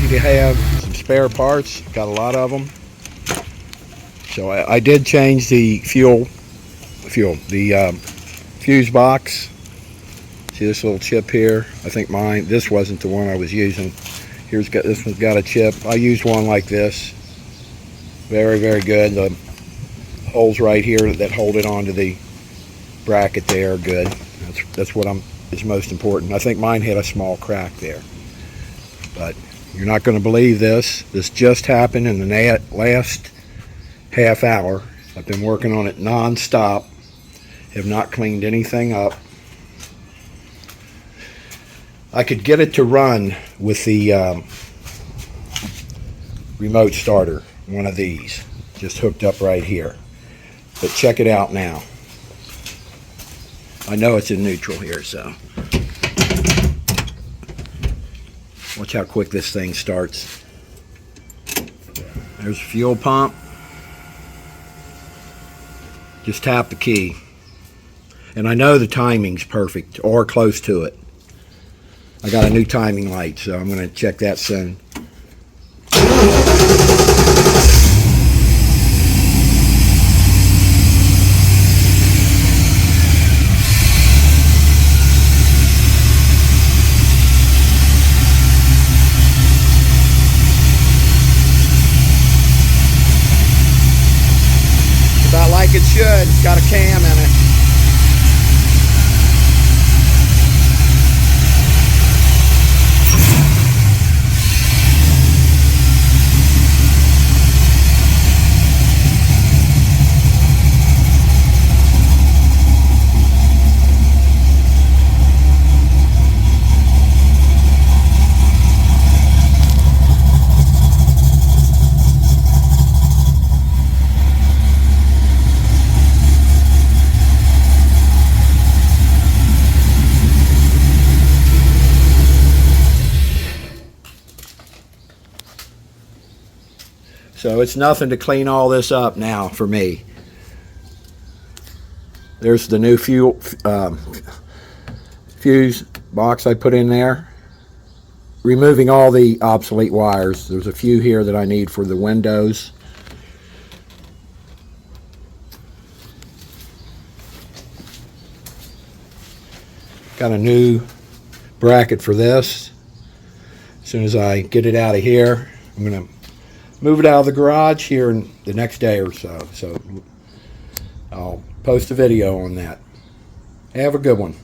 To have some spare parts, got a lot of them. So I did change the fuse box. See this little chip here? I think this wasn't the one I was using. This one's got a chip. I used one like this. Very, very good. The holes right here that hold it onto the bracket there are good. That's what is most important. I think mine had a small crack there, but you're not going to believe this. This just happened in the last half hour. I've been working on it non-stop. Have not cleaned anything up. I could get it to run with the remote starter, one of these, just hooked up right here. But check it out now. I know it's in neutral here, so. Watch how quick this thing starts. There's the fuel pump. Just tap the key. And I know the timing's perfect, or close to it. I got a new timing light, so I'm going to check that soon. About like it should. It's got a cam in it. So it's nothing to clean all this up now for me. There's the new fuse box I put in there. Removing all the obsolete wires. There's a few here that I need for the windows. Got a new bracket for this. As soon as I get it out of here, I'm going to move it out of the garage here in the next day or so. So I'll post a video on that. Have a good one.